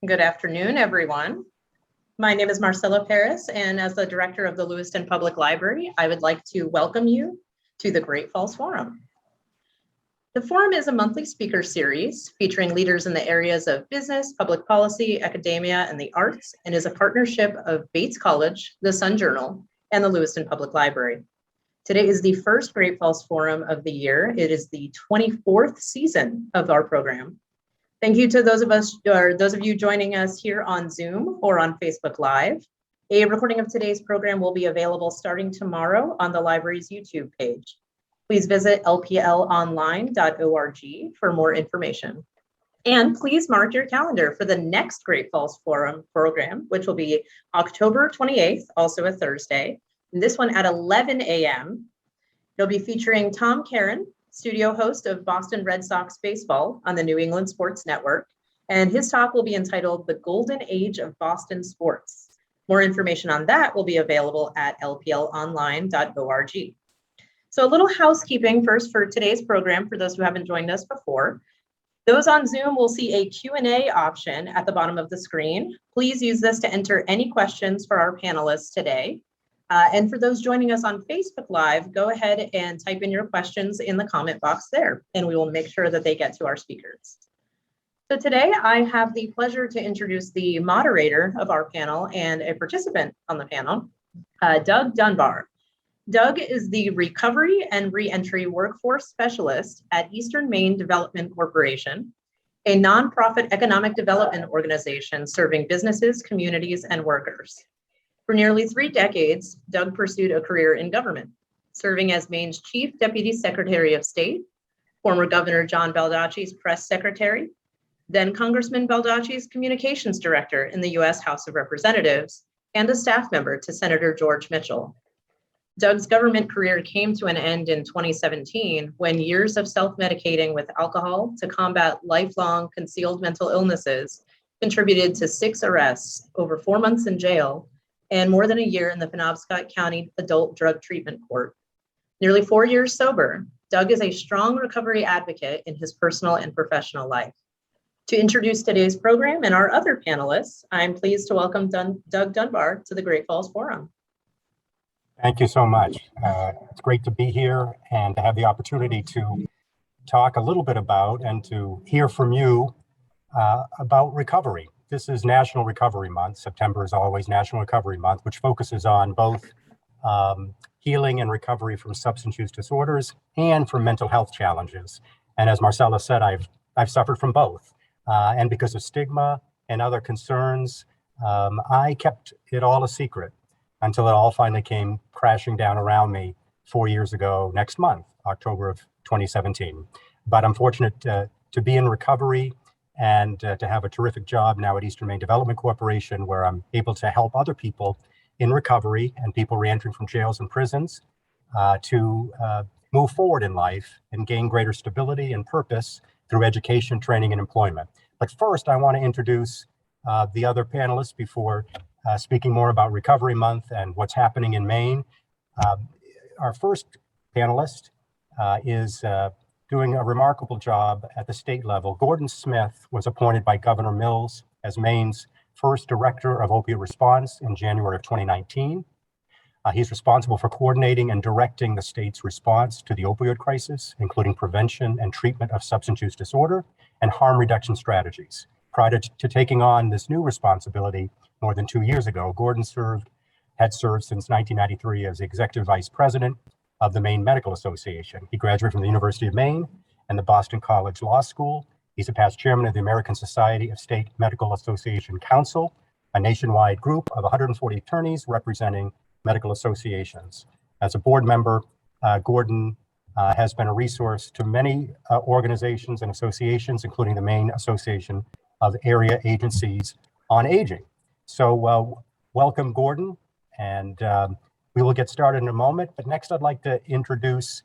Good afternoon, everyone. My name is Marcella Paris, and as the director of the Lewiston Public Library, I would like to welcome you to the Great Falls Forum. The Forum is a monthly speaker series featuring leaders in the areas of business, public policy, academia, and the arts, and is a partnership of Bates College, the Sun Journal, and the Lewiston Public Library. Today is the first Great Falls Forum of the year. It is the 24th season of our program. Thank you to those of you joining us here on Zoom or on Facebook Live. A recording of today's program will be available starting tomorrow on the library's YouTube page. Please visit lplonline.org for more information. And please mark your calendar for the next Great Falls Forum program, which will be October 28th, also a Thursday. And this one at 11 a.m. It'll be featuring Tom Caron, studio host of Boston Red Sox baseball on the New England Sports Network. And his talk will be entitled The Golden Age of Boston Sports. More information on that will be available at lplonline.org. So a little housekeeping first for today's program for those who haven't joined us before. Those on Zoom will see a Q&A option at the bottom of the screen. Please use this to enter any questions for our panelists today. And for those joining us on Facebook Live, go ahead and type in your questions in the comment box there, and we will make sure that they get to our speakers. So today I have the pleasure to introduce the moderator of our panel and a participant on the panel, Doug Dunbar. Doug is the Recovery and Reentry Workforce Specialist at Eastern Maine Development Corporation, a nonprofit economic development organization serving businesses, communities, and workers. For nearly 3 decades, Doug pursued a career in government, serving as Maine's Chief Deputy Secretary of State, former Governor John Baldacci's press secretary, then Congressman Baldacci's communications director in the U.S. House of Representatives, and a staff member to Senator George Mitchell. Doug's government career came to an end in 2017 when years of self-medicating with alcohol to combat lifelong concealed mental illnesses contributed to 6 arrests, over 4 months in jail, and more than a year in the Penobscot County Adult Drug Treatment Court. Nearly 4 years sober, Doug is a strong recovery advocate in his personal and professional life. To introduce today's program and our other panelists, I'm pleased to welcome Doug Dunbar to the Great Falls Forum. Thank you so much. It's great to be here and to have the opportunity to talk a little bit about and to hear from you about recovery. This is National Recovery Month. September is always National Recovery Month, which focuses on both healing and recovery from substance use disorders and from mental health challenges. And as Marcella said, I've suffered from both. And because of stigma and other concerns, I kept it all a secret until it all finally came crashing down around me 4 years ago next month, October of 2017. But I'm fortunate to be in recovery and to have a terrific job now at Eastern Maine Development Corporation, where I'm able to help other people in recovery and people reentering from jails and prisons to move forward in life and gain greater stability and purpose through education, training, and employment. But first, I want to introduce the other panelists before speaking more about Recovery Month and what's happening in Maine. Our first panelist is doing a remarkable job at the state level. Gordon Smith was appointed by Governor Mills as Maine's first director of opioid response in January of 2019. He's responsible for coordinating and directing the state's response to the opioid crisis, including prevention and treatment of substance use disorder and harm reduction strategies. Prior to taking on this new responsibility more than 2 years ago, Gordon had served since 1993 as executive vice president of the Maine Medical Association. He graduated from the University of Maine and the Boston College Law School. He's a past chairman of the American Society of State Medical Association Council, a nationwide group of 140 attorneys representing medical associations. As a board member, Gordon has been a resource to many organizations and associations, including the Maine Association of Area Agencies on Aging. So welcome, Gordon, and we will get started in a moment. But next, I'd like to introduce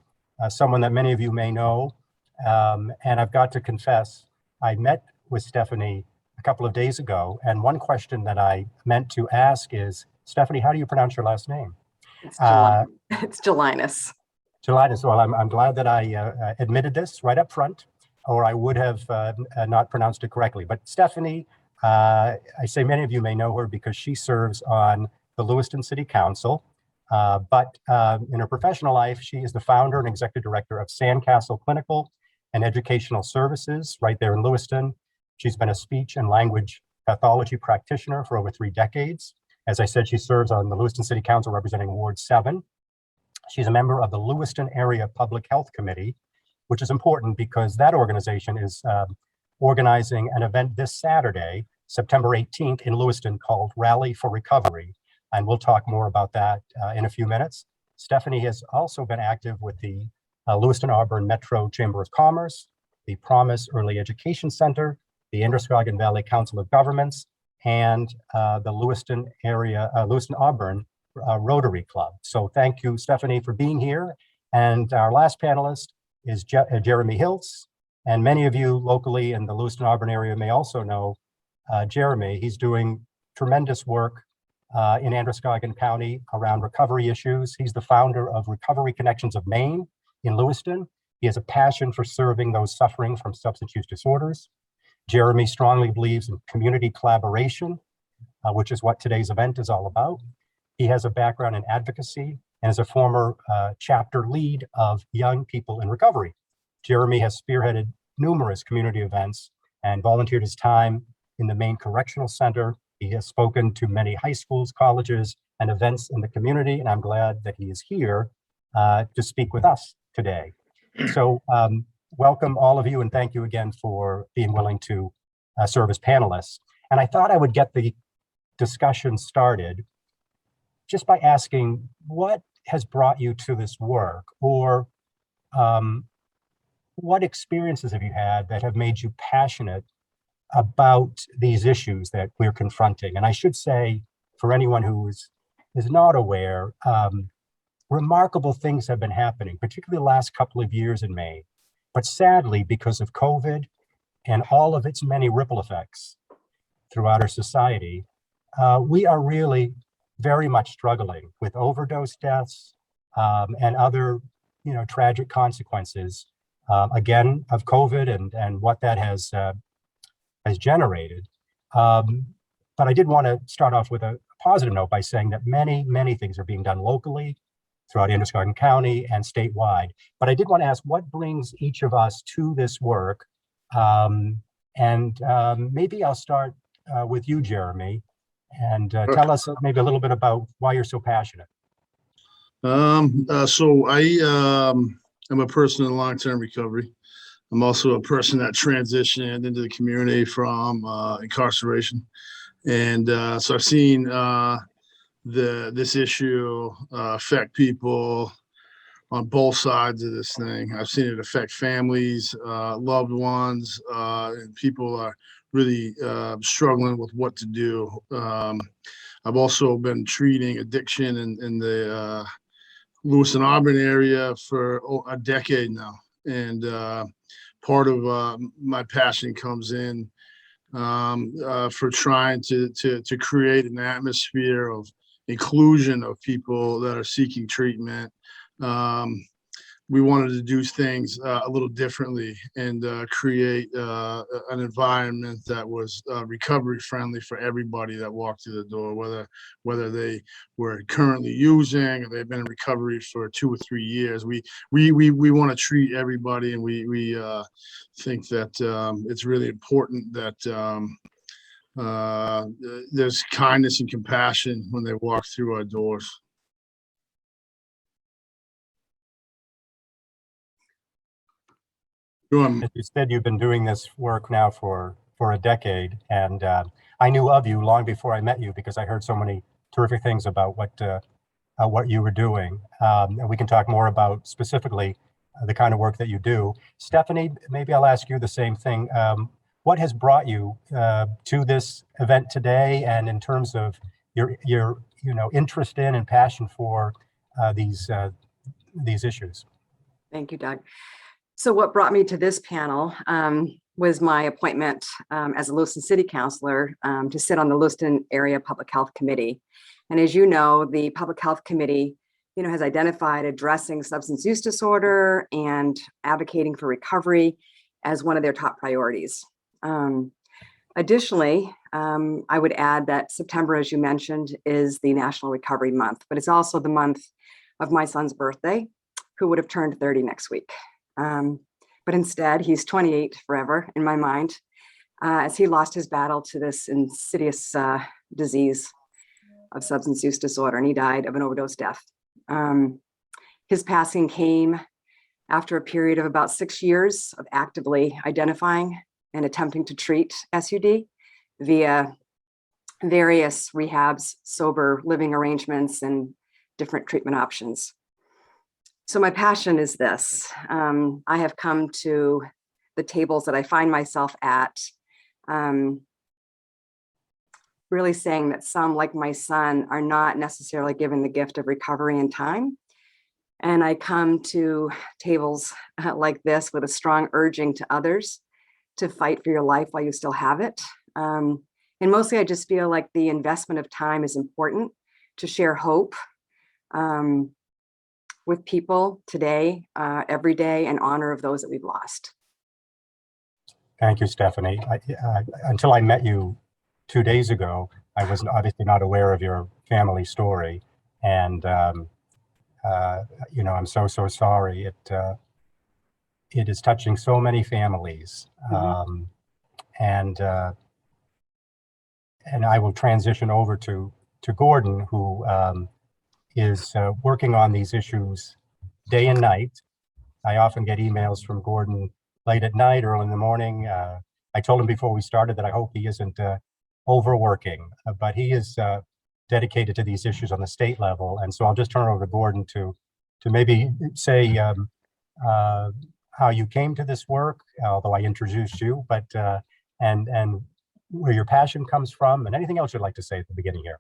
someone that many of you may know. And I've got to confess, I met with Stephanie a couple of days ago, and one question that I meant to ask is, Stephanie, how do you pronounce your last name? It's Gelinas. Gelinas. Well, I'm glad that I admitted this right up front, or I would have not pronounced it correctly. But Stephanie I say many of you may know her because she serves on the Lewiston City Council, but in her professional life, she is the founder and executive director of Sandcastle Clinical and Educational Services right there in Lewiston. She's been a speech and language pathology practitioner for over 3 decades. As I said, she serves on the Lewiston City Council representing Ward 7. She's a member of the Lewiston Area Public Health Committee, which is important because that organization is organizing an event this Saturday, September 18th in Lewiston called Rally for Recovery. And we'll talk more about that in a few minutes. Stephanie has also been active with the Lewiston Auburn Metro Chamber of Commerce, the Promise Early Education Center, the Androscoggin Valley Council of Governments, and the Lewiston Auburn Rotary Club. So thank you, Stephanie, for being here. And our last panelist is Jeremy Hiltz. And many of you locally in the Lewiston Auburn area may also know Jeremy. He's doing tremendous work in Androscoggin County around recovery issues. He's the founder of Recovery Connections of Maine in Lewiston. He has a passion for serving those suffering from substance use disorders. Jeremy strongly believes in community collaboration, which is what today's event is all about. He has a background in advocacy and is a former chapter lead of Young People in Recovery. Jeremy has spearheaded numerous community events and volunteered his time in the Maine Correctional Center. He has spoken to many high schools, colleges, and events in the community, and I'm glad that he is here to speak with us today. So welcome all of you, and thank you again for being willing to serve as panelists. And I thought I would get the discussion started just by asking, what has brought you to this work, or what experiences have you had that have made you passionate about these issues that we're confronting? And I should say, for anyone who is not aware, remarkable things have been happening, particularly the last couple of years in Maine. But sadly, because of COVID and all of its many ripple effects throughout our society, we are really very much struggling with overdose deaths and other, tragic consequences, again, of COVID and what that has generated. But I did want to start off with a positive note by saying that many, many things are being done locally throughout Androscoggin County and statewide. But I did want to ask, what brings each of us to this work? Maybe I'll start with you, Jeremy, and tell us maybe a little bit about why you're so passionate. So I am a person in long-term recovery. I'm also a person that transitioned into the community from incarceration. And so I've seen this issue affect people on both sides of this thing. I've seen it affect families, loved ones, and people are really struggling with what to do. I've also been treating addiction in the Lewiston Auburn area for a decade now. And part of my passion comes in for trying to create an atmosphere of inclusion of people that are seeking treatment. We wanted to do things a little differently and create an environment that was recovery friendly for everybody that walked through the door, whether they were currently using or they've been in recovery for 2 or 3 years. We want to treat everybody, and we think that it's really important that there's kindness and compassion when they walk through our doors. As you said, you've been doing this work now for a decade, and I knew of you long before I met you because I heard so many terrific things about what you were doing. And we can talk more about specifically the kind of work that you do. Stephanie, maybe I'll ask you the same thing. What has brought you to this event today, and in terms of your interest in and passion for these issues? Thank you, Doug. So what brought me to this panel was my appointment as a Lewiston City Councilor to sit on the Lewiston Area Public Health Committee. And as you know, the Public Health Committee, has identified addressing substance use disorder and advocating for recovery as one of their top priorities. Additionally, I would add that September, as you mentioned, is the National Recovery Month, but it's also the month of my son's birthday, who would have turned 30 next week. But instead, he's 28 forever in my mind, as he lost his battle to this insidious disease of substance use disorder, and he died of an overdose death. His passing came after a period of about 6 years of actively identifying and attempting to treat SUD via various rehabs, sober living arrangements, and different treatment options. So my passion is this. I have come to the tables that I find myself at, really saying that some, like my son, are not necessarily given the gift of recovery in time. And I come to tables like this with a strong urging to others to fight for your life while you still have it. And mostly I just feel like the investment of time is important to share hope with people today, every day, in honor of those that we've lost. Thank you, Stephanie. Until I met you 2 days ago, I was obviously not aware of your family story. And, you know, I'm so sorry. It is touching so many families. And I will transition over to Gordon, who is working on these issues day and night. I often get emails from Gordon late at night, early in the morning. I told him before we started that I hope he isn't overworking, but he is dedicated to these issues on the state level. And so I'll just turn it over to Gordon to maybe say how you came to this work, although I introduced you, but and where your passion comes from, and anything else you'd like to say at the beginning here.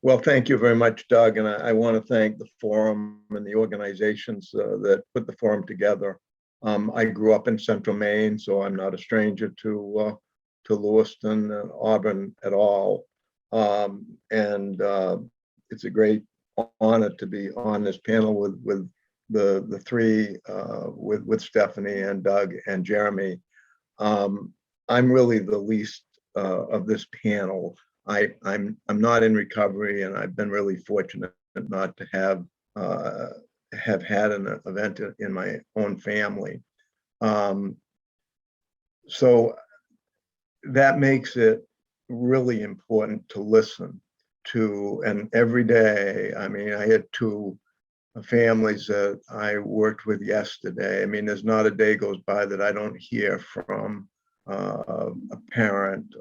Well, thank you very much, Doug. And I want to thank the forum and the organizations that put the forum together. I grew up in Central Maine, so I'm not a stranger to Lewiston, Auburn at all. And it's a great honor to be on this panel with the three, with Stephanie and Doug and Jeremy. I'm really the least of this panel. I'm not in recovery, and I've been really fortunate not to have had an event in my own family. So that makes it really important to listen to, and every day, I mean, I had 2 families that I worked with yesterday. I mean, there's not a day goes by that I don't hear from a parent,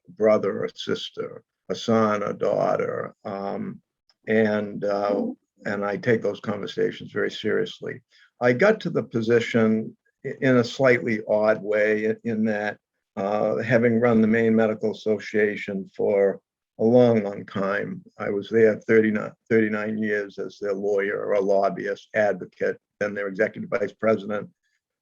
a brother or sister, a son, a daughter, and I take those conversations very seriously. I got to the position in a slightly odd way in that having run the Maine Medical Association for a long time, I was there 39 years as their lawyer or a lobbyist, advocate, then their executive vice president.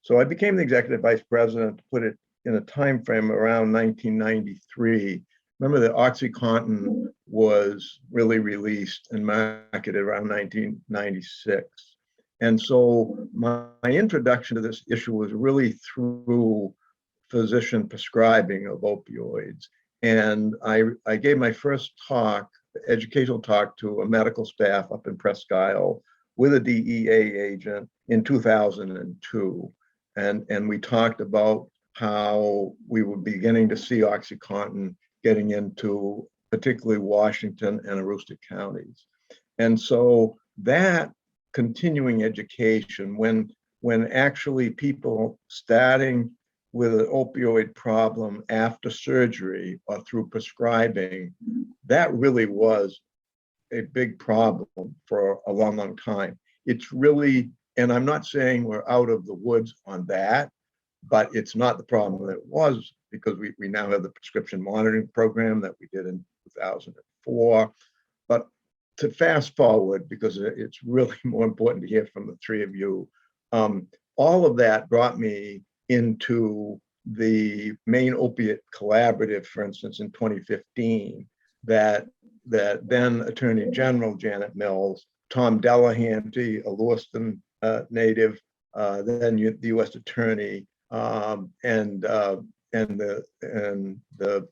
So I became the executive vice president, to put it in a time frame, around 1993. Remember that OxyContin was really released and marketed around 1996. And so my introduction to this issue was really through physician prescribing of opioids. And I gave my first talk, educational talk, to a medical staff up in Presque Isle with a DEA agent in 2002. And we talked about how we were beginning to see OxyContin getting into particularly Washington and Aroostook counties. And so that continuing education, when actually people starting with an opioid problem after surgery or through prescribing, that really was a big problem for a long time. It's really, and I'm not saying we're out of the woods on that, but it's not the problem that it was, because we now have the prescription monitoring program that we did in 2004. But to fast forward, because it's really more important to hear from the 3 of you, all of that brought me into the Maine Opiate Collaborative, for instance, in 2015, that then Attorney General Janet Mills, Tom Delahanty, a Lewiston native, then the U.S. Attorney, and the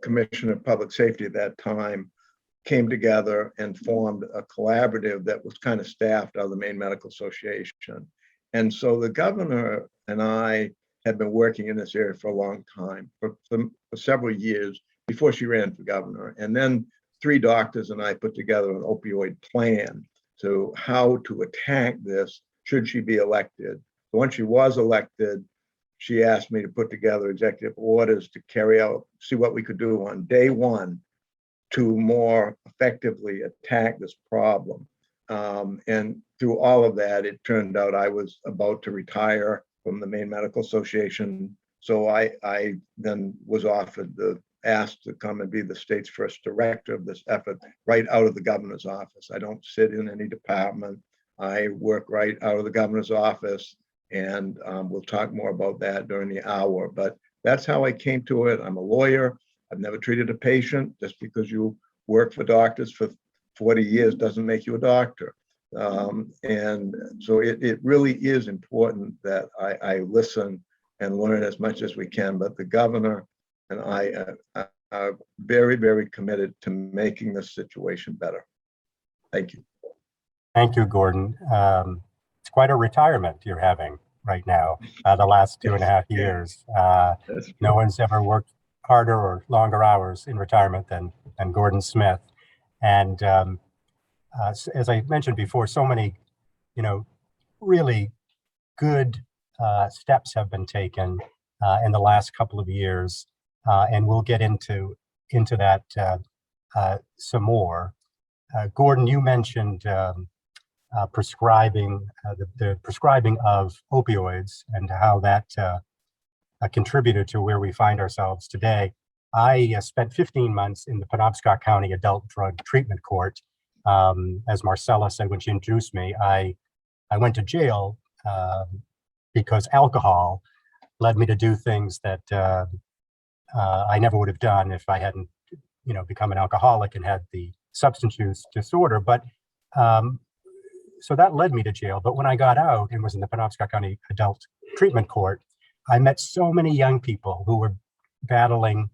Commission of Public Safety at that time came together and formed a collaborative that was kind of staffed out of the Maine Medical Association. And so the governor and I had been working in this area for a long time, for several years before she ran for governor. And then 3 doctors and I put together an opioid plan to how to attack this should she be elected. Once she was elected, she asked me to put together executive orders to carry out, see what we could do on day one to more effectively attack this problem. And through all of that, it turned out I was about to retire from the Maine Medical Association. So I then was asked to come and be the state's first director of this effort right out of the governor's office. I don't sit in any department. I work right out of the governor's office, and we'll talk more about that during the hour. But that's how I came to it. I'm a lawyer. I've never treated a patient. Just because you work for doctors for 40 years doesn't make you a doctor. And so it really is important that I listen and learn as much as we can. But the governor and I are very, very committed to making this situation better. Thank you. Thank you, Gordon. It's quite a retirement you're having right now, the last 2.5 years. No one's ever worked harder or longer hours in retirement than Gordon Smith. And as I mentioned before, so many, really good steps have been taken in the last couple of years, and we'll get into that some more. Gordon, you mentioned prescribing, the prescribing of opioids and how that contributed to where we find ourselves today. I spent 15 months in the Penobscot County Adult Drug Treatment Court. As Marcella said when she introduced me, I went to jail because alcohol led me to do things that I never would have done if I hadn't, become an alcoholic and had the substance use disorder. But so that led me to jail. But when I got out and was in the Penobscot County Adult Treatment Court, I met so many young people who were battling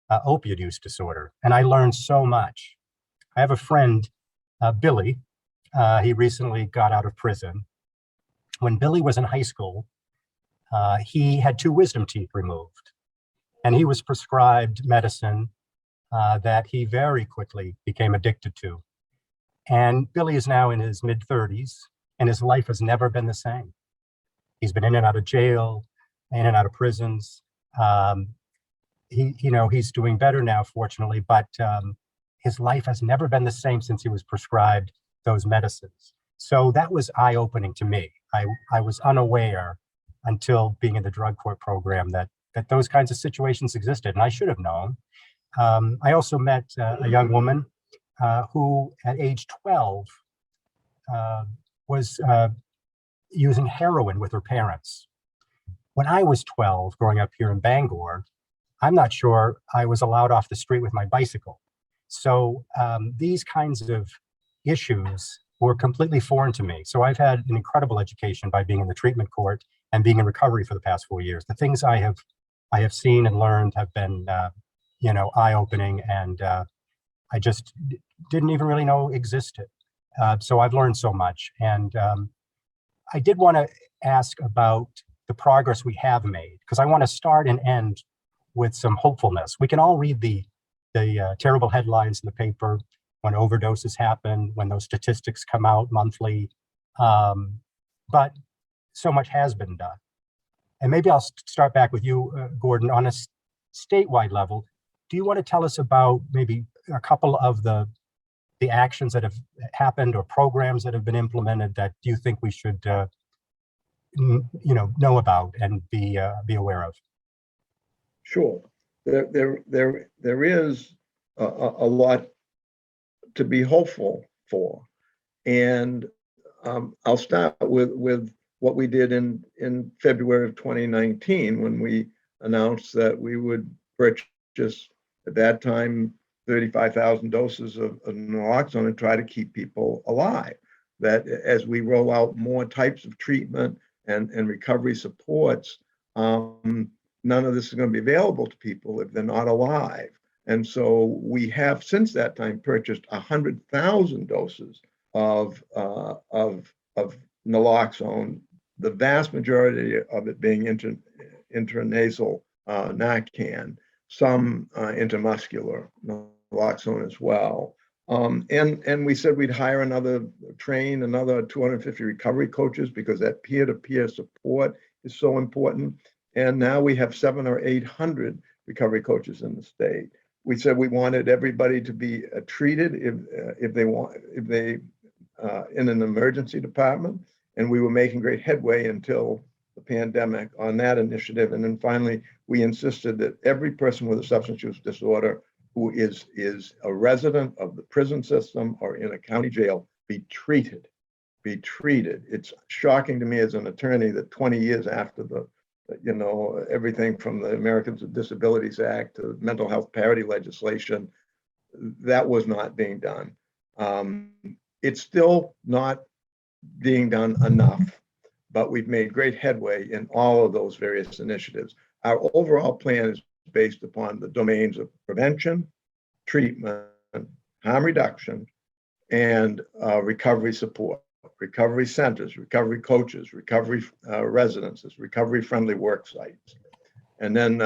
opioid use disorder, and I learned so much. I have a friend, Billy. He recently got out of prison. When Billy was in high school, he had 2 wisdom teeth removed, and he was prescribed medicine that he very quickly became addicted to. And Billy is now in his mid-30s, and his life has never been the same. He's been in and out of jail, in and out of prisons. He's doing better now, fortunately, but his life has never been the same since he was prescribed those medicines. So that was eye-opening to me. I was unaware until being in the drug court program that those kinds of situations existed, and I should have known. I also met a young woman who at age 12 was using heroin with her parents. When I was 12, growing up here in Bangor, I'm not sure I was allowed off the street with my bicycle. So these kinds of issues were completely foreign to me. So I've had an incredible education by being in the treatment court and being in recovery for the past 4 years. The things I have seen and learned have been, eye-opening, and I just didn't even really know existed. So I've learned so much. And I did want to ask about the progress we have made, because I want to start and end with some hopefulness. We can all read the terrible headlines in the paper when overdoses happen, when those statistics come out monthly, but so much has been done. And maybe I'll start back with you, Gordon, on a statewide level. Do you want to tell us about maybe a couple of the actions that have happened or programs that have been implemented that you think we should know about and be aware of? Sure. There is a lot to be hopeful for. And I'll start with what we did in February of 2019, when we announced that we would purchase, at that time, 35,000 doses of naloxone and try to keep people alive. That as we roll out more types of treatment and recovery supports, none of this is going to be available to people if they're not alive. And so we have since that time purchased 100,000 doses of naloxone, the vast majority of it being intranasal Narcan, some intramuscular naloxone as well. And we said we'd train another 250 recovery coaches because that peer-to-peer support is so important. And now we have 700 or 800 recovery coaches in the state. We said we wanted everybody to be treated if they in an emergency department, and we were making great headway until the pandemic on that initiative. And then finally, we insisted that every person with a substance use disorder who is a resident of the prison system or in a county jail be treated. It's shocking to me as an attorney that 20 years after everything from the Americans with Disabilities Act to mental health parity legislation, that was not being done. It's still not being done enough, but we've made great headway in all of those various initiatives. Our overall plan is based upon the domains of prevention, treatment, harm reduction, and recovery support. Recovery centers, recovery coaches, recovery residences, recovery-friendly work sites. And then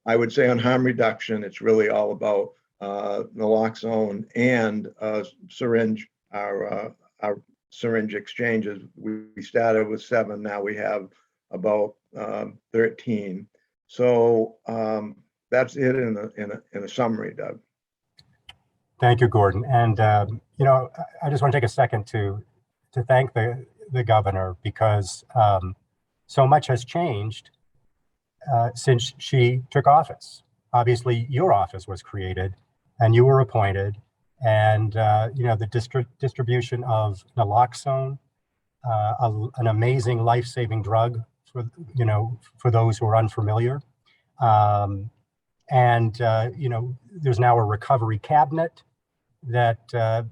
I would say on harm reduction, it's really all about naloxone and syringe, our syringe exchanges. We started with 7, now we have about 13. So that's it in a summary, Doug. Thank you, Gordon. And I just want to take a second to thank the governor, because so much has changed since she took office. Obviously, your office was created and you were appointed, and the distribution of naloxone, an amazing life-saving drug for those who are unfamiliar. There's now a recovery cabinet that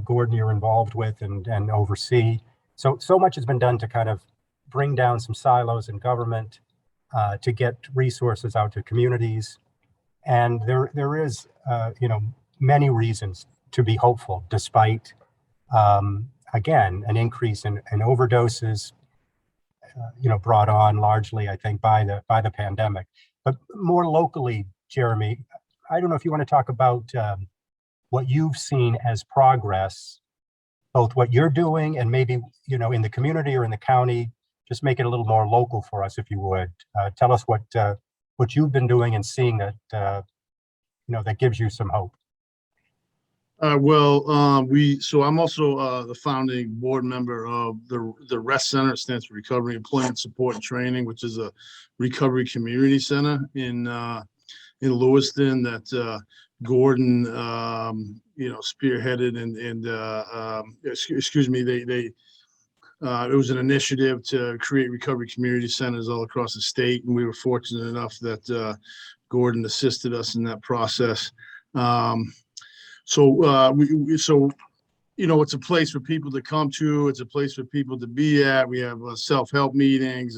Gordon, you're involved with and oversee. So much has been done to kind of bring down some silos in government, to get resources out to communities. And there is, many reasons to be hopeful, despite, again, an increase in overdoses, brought on largely, I think, by the pandemic. But more locally, Jeremy, I don't know if you want to talk about what you've seen as progress, both what you're doing and maybe, in the community or in the county. Just make it a little more local for us, if you would. Tell us what you've been doing and seeing that, that gives you some hope. So I'm also the founding board member of the REST Center. It stands for Recovery Employment Support and Training, which is a recovery community center in Lewiston that Gordon, spearheaded it was an initiative to create recovery community centers all across the state, and we were fortunate enough that Gordon assisted us in that process. It's a place for people to come to. It's a place for people to be at. We have self-help meetings.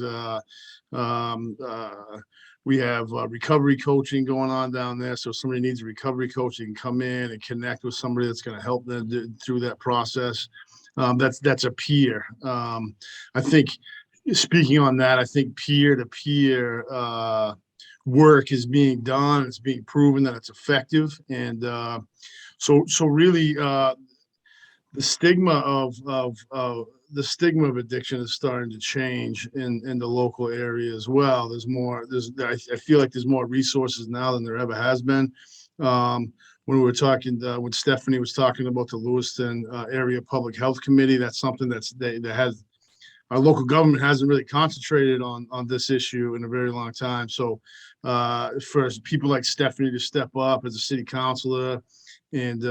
We have recovery coaching going on down there. So if somebody needs a recovery coach, they can come in and connect with somebody that's going to help them through that process. That's a peer. I think, speaking on that, I think peer-to-peer work is being done. It's being proven that it's effective. And so really, the stigma of addiction is starting to change in the local area as well. I feel like there's more resources now than there ever has been. When we were talking, when Stephanie was talking about the Lewiston Area Public Health Committee, that's something that has, our local government hasn't really concentrated on this issue in a very long time. So for people like Stephanie to step up as a city councilor and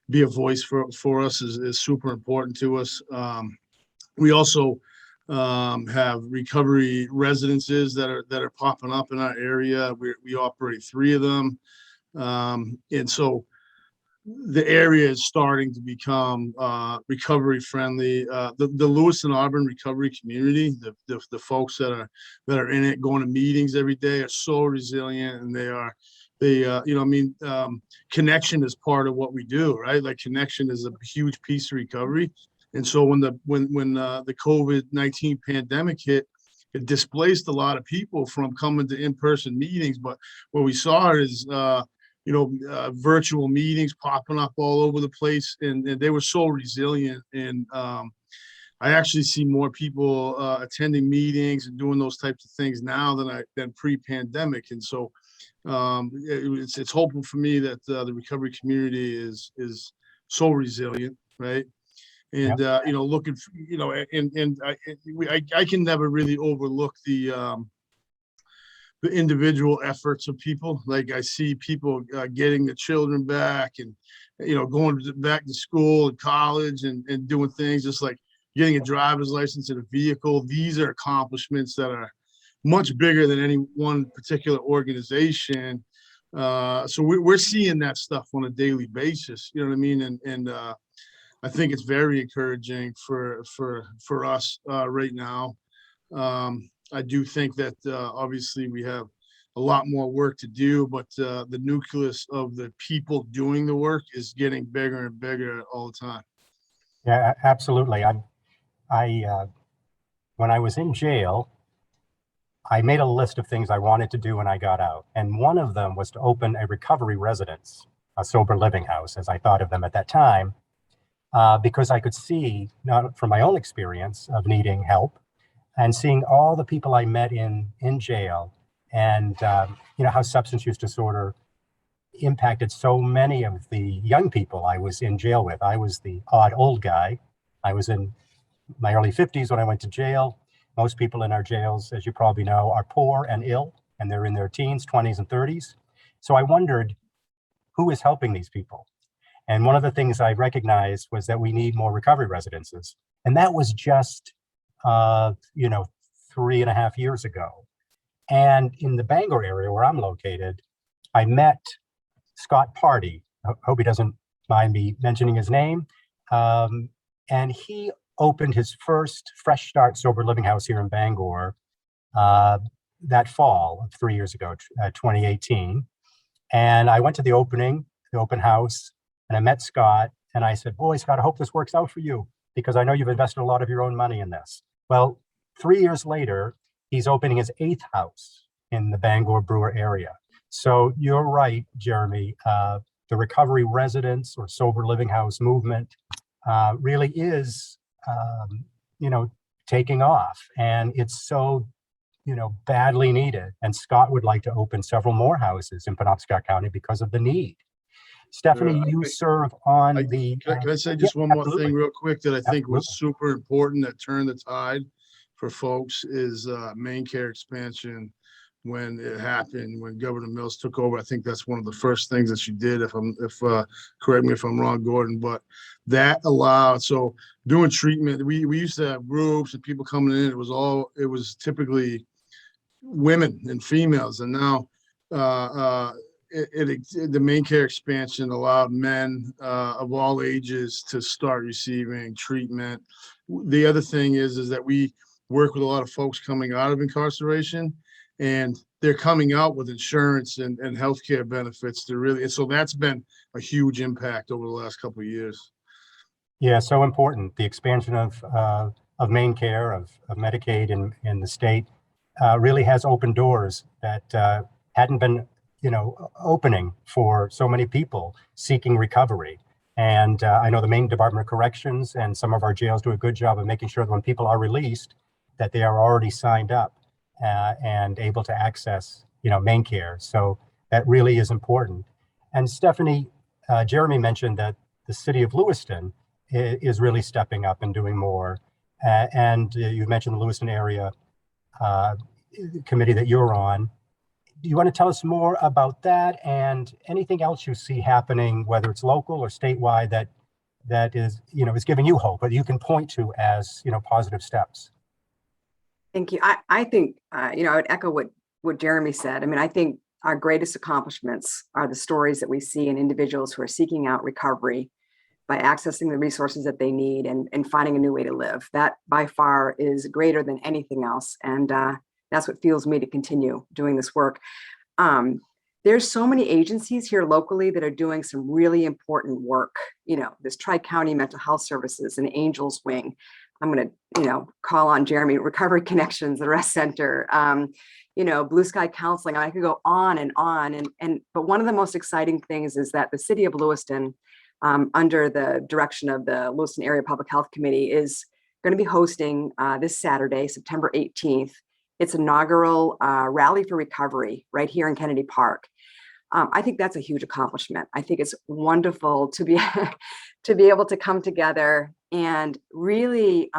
be a voice for us is super important to us. We also have recovery residences that are popping up in our area. We operate 3 of them. And so the area is starting to become recovery friendly. The Lewiston Auburn recovery community, the folks that are in it, going to meetings every day, are so resilient, and connection is part of what we do, right? Like, connection is a huge piece of recovery. And so when the COVID-19 pandemic hit, it displaced a lot of people from coming to in-person meetings. But what we saw is, virtual meetings popping up all over the place, and they were so resilient. And I actually see more people attending meetings and doing those types of things now than pre-pandemic. And so it's hopeful for me that the recovery community is so resilient, right? And looking, I can never really overlook the individual efforts of people. Like, I see people getting the children back, and going back to school and college, and doing things, just like getting a driver's license and a vehicle. These are accomplishments that are much bigger than any one particular organization. So we're seeing that stuff on a daily basis. You know what I mean? And I think it's very encouraging for us right now. I do think that obviously we have a lot more work to do, but the nucleus of the people doing the work is getting bigger and bigger all the time. Yeah, absolutely. I when I was in jail, I made a list of things I wanted to do when I got out. And one of them was to open a recovery residence, a sober living house, as I thought of them at that time, because I could see, not from my own experience of needing help, and seeing all the people I met in jail, and how substance use disorder impacted so many of the young people I was in jail with. I was the odd old guy. I was in my early 50s when I went to jail. Most people in our jails, as you probably know, are poor and ill, and they're in their teens, 20s, and 30s. So I wondered, who is helping these people? And one of the things I recognized was that we need more recovery residences. And that was just 3.5 years ago. And in the Bangor area where I'm located, I met Scott Party. I hope he doesn't mind me mentioning his name. And he opened his first Fresh Start Sober Living House here in Bangor that fall of 3 years ago, 2018. And I went to the open house, and I met Scott, and I said, boy, Scott, I hope this works out for you, because I know you've invested a lot of your own money in this. Well, 3 years later, he's opening his 8th house in the Bangor Brewer area. So you're right, Jeremy. The recovery residence or sober living house movement really is, taking off, and it's so, badly needed. And Scott would like to open several more houses in Penobscot County because of the need. Stephanie, you serve on the. Can I say just one more thing real quick that I think was super important that turned the tide for folks is Maine Care expansion. When it happened, when Governor Mills took over, I think that's one of the first things that she did. Correct me if I'm wrong, Gordon, but that allowed, so doing treatment, we used to have groups and people coming in. It was typically women and females, and now the Maine Care expansion allowed men of all ages to start receiving treatment. The other thing is that we work with a lot of folks coming out of incarceration, and they're coming out with insurance and healthcare benefits and so that's been a huge impact over the last couple of years. Yeah, so important. The expansion of Maine Care, of Medicaid in the state really has opened doors that hadn't been, opening for so many people seeking recovery. And I know the Maine Department of Corrections and some of our jails do a good job of making sure that when people are released, that they are already signed up and able to access, Maine Care. So that really is important. And Stephanie, Jeremy mentioned that the city of Lewiston is really stepping up and doing more. And you mentioned the Lewiston area committee that you're on. Do you want to tell us more about that and anything else you see happening, whether it's local or statewide, that is, is giving you hope, but you can point to as, positive steps? Thank you. I think, I would echo what Jeremy said. I mean, I think our greatest accomplishments are the stories that we see in individuals who are seeking out recovery by accessing the resources that they need and finding a new way to live. That by far is greater than anything else. And that's what fuels me to continue doing this work. There's so many agencies here locally that are doing some really important work. You know, this Tri-County Mental Health Services and Angels Wing. I'm going to, call on Jeremy, Recovery Connections, the Rest Center, Blue Sky Counseling. I could go on and on. But one of the most exciting things is that the city of Lewiston, under the direction of the Lewiston Area Public Health Committee, is going to be hosting this Saturday, September 18th, its inaugural Rally for Recovery right here in Kennedy Park. I think that's a huge accomplishment. I think it's wonderful to be able to come together and really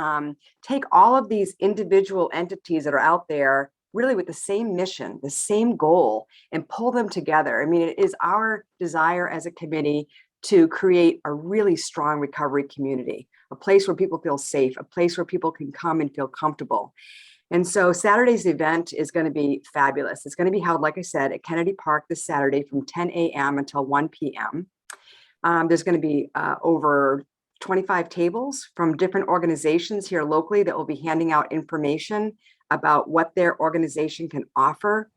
take all of these individual entities that are out there really with the same mission, the same goal, and pull them together. I mean, it is our desire as a committee to create a really strong recovery community, a place where people feel safe, a place where people can come and feel comfortable. And so Saturday's event is going to be fabulous. It's going to be held, like I said, at Kennedy Park this Saturday from 10 a.m. until 1 p.m. There's going to be over 25 tables from different organizations here locally that will be handing out information about what their organization can offer.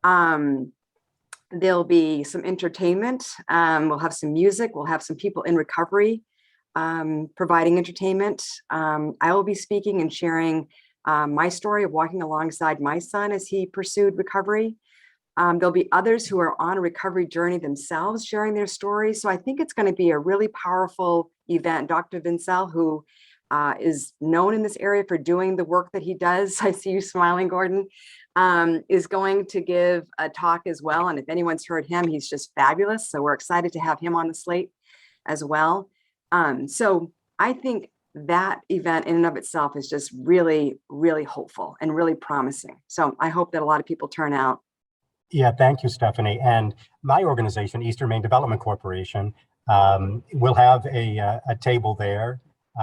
There'll be some entertainment. We'll have some music. We'll have some people in recovery providing entertainment. I will be speaking and sharing my story of walking alongside my son as he pursued recovery. There'll be others who are on a recovery journey themselves sharing their stories. So I think it's going to be a really powerful event. Dr. Vincel, who is known in this area for doing the work that he does, I see you smiling, Gordon, is going to give a talk as well. And if anyone's heard him, he's just fabulous. So we're excited to have him on the slate as well. So I think that event in and of itself is just really, really hopeful and really promising. So I hope that a lot of people turn out. Yeah, thank you, Stephanie. And my organization, Eastern Maine Development Corporation, will have a table there. 2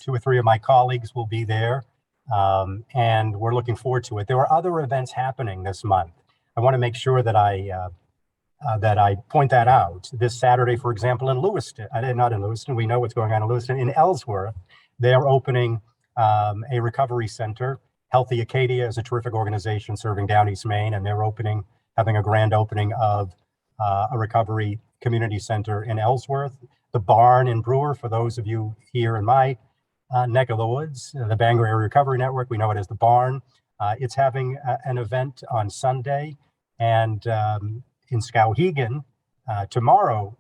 or 3 of my colleagues will be there, and we're looking forward to it. There are other events happening this month. I want to make sure that I point that out. This Saturday, for example, in Lewiston, not in Lewiston, we know what's going on in Lewiston, in Ellsworth, they're opening a recovery center. Healthy Acadia is a terrific organization serving down East Maine, and they're having a grand opening of a recovery community center in Ellsworth. The Barn in Brewer, for those of you here in my neck of the woods, the Bangor Area Recovery Network, we know it as the Barn. It's having an event on Sunday, and in Skowhegan tomorrow,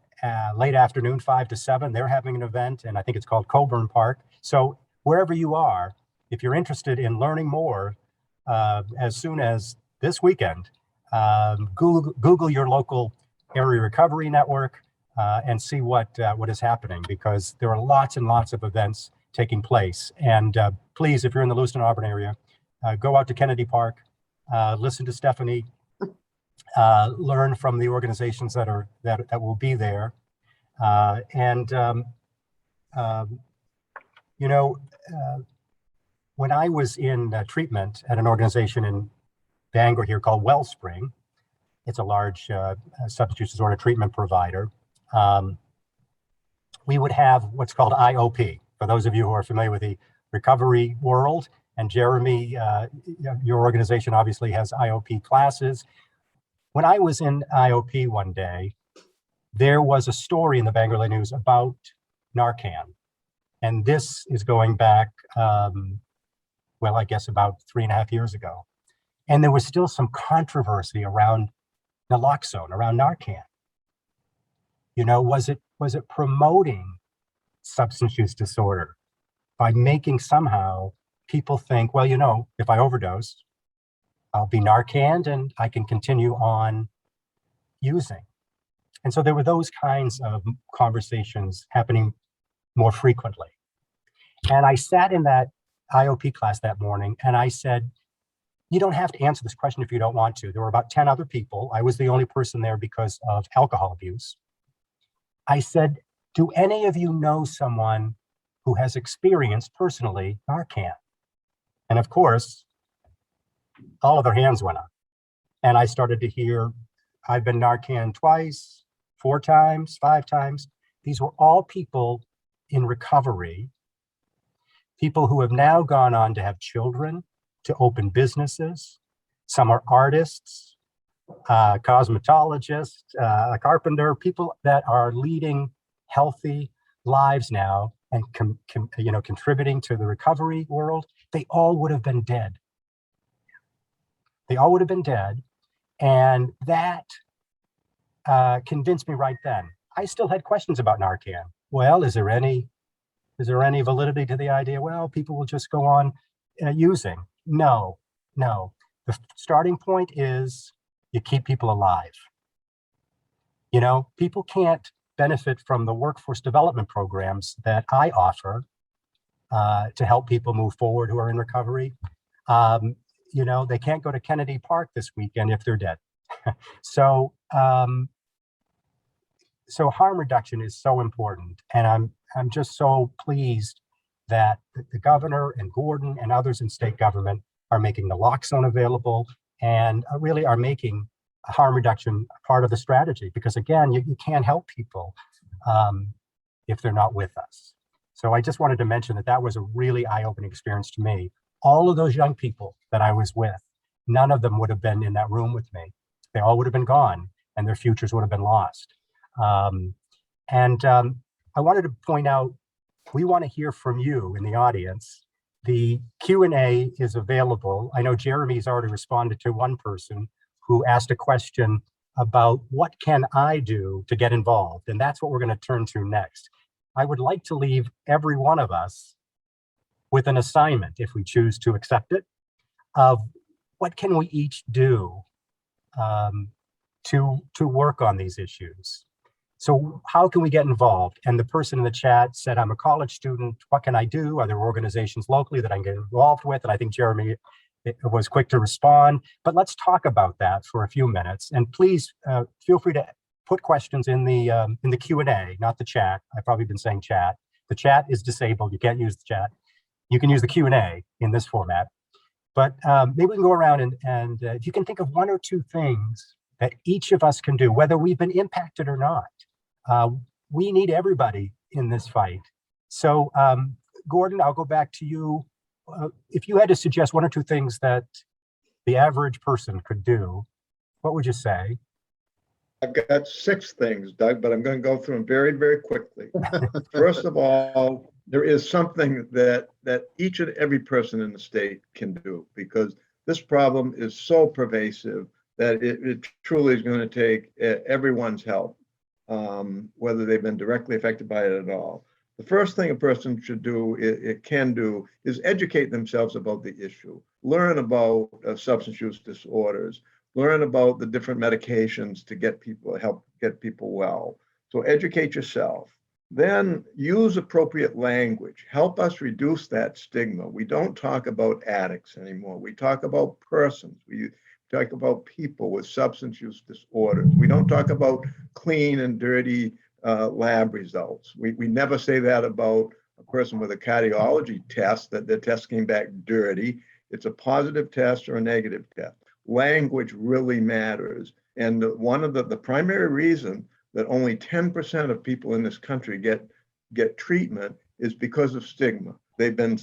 late afternoon, 5 to 7, they're having an event, and I think it's called Coburn Park. So wherever you are, if you're interested in learning more, as soon as this weekend, Google your local area recovery network and see what is happening, because there are lots and lots of events taking place. And please, if you're in the Lewiston Auburn area, go out to Kennedy Park, listen to Stephanie, learn from the organizations that will be there, when I was in treatment at an organization in Bangor here called Wellspring, it's a large substance use disorder treatment provider. We would have what's called IOP. For those of you who are familiar with the recovery world, and Jeremy, your organization obviously has IOP classes. When I was in IOP one day, there was a story in the Bangor Lay News about Narcan. And this is going back, I guess about 3.5 years ago. And there was still some controversy around naloxone, around Narcan. Was it promoting substance use disorder by making somehow people think, if I overdose, I'll be Narcaned and I can continue on using. And so there were those kinds of conversations happening more frequently. And I sat in that IOP class that morning and I said, you don't have to answer this question if you don't want to. There were about 10 other people. I was the only person there because of alcohol abuse. I said, do any of you know someone who has experienced personally Narcan? And of course, all of their hands went up. And I started to hear I've been Narcan twice, 4 times, 5 times. These were all people in recovery, people who have now gone on to have children, to open businesses. Some are artists, cosmetologists, a carpenter, people that are leading healthy lives now and contributing to the recovery world. They all would have been dead. They all would have been dead. And that convinced me right then. I still had questions about Narcan. Well, is there any validity to the idea? Well, people will just go on using. No. The starting point is you keep people alive. People can't benefit from the workforce development programs that I offer to help people move forward who are in recovery. They can't go to Kennedy Park this weekend if they're dead. So harm reduction is so important, and I'm just so pleased that the governor and Gordon and others in state government are making naloxone available and really are making harm reduction part of the strategy, because again, you can't help people if they're not with us. So I just wanted to mention that was a really eye-opening experience to me. All of those young people that I was with, none of them would have been in that room with me. They all would have been gone and their futures would have been lost. I wanted to point out, we want to hear from you in the audience. The Q&A is available. I know Jeremy's already responded to one person who asked a question about what can I do to get involved? And that's what we're going to turn to next. I would like to leave every one of us with an assignment, if we choose to accept it, of what can we each do to work on these issues. So how can we get involved? And the person in the chat said, I'm a college student. What can I do? Are there organizations locally that I can get involved with? And I think Jeremy was quick to respond. But let's talk about that for a few minutes. And please feel free to put questions in the Q&A, not the chat. I've probably been saying chat. The chat is disabled. You can't use the chat. You can use the Q&A in this format. But maybe we can go around and if you can think of 1 or 2 things that each of us can do, whether we've been impacted or not. We need everybody in this fight. So Gordon, I'll go back to you. If you had to suggest 1 or 2 things that the average person could do, what would you say? I've got 6 things, Doug, but I'm going to go through them very, very quickly. First of all, there is something that each and every person in the state can do, because this problem is so pervasive that it truly is going to take everyone's help, whether they've been directly affected by it at all. The first thing a person should do, is educate themselves about the issue. Learn about substance use disorders. Learn about the different medications to help get people well. So educate yourself. Then use appropriate language. Help us reduce that stigma. We don't talk about addicts anymore. We talk about persons. We talk about people with substance use disorders. We don't talk about clean and dirty lab results. We never say that about a person with a cardiology test, that the test came back dirty. It's a positive test or a negative test. Language really matters. And one of the primary reason that only 10% of people in this country get treatment is because of stigma. They've been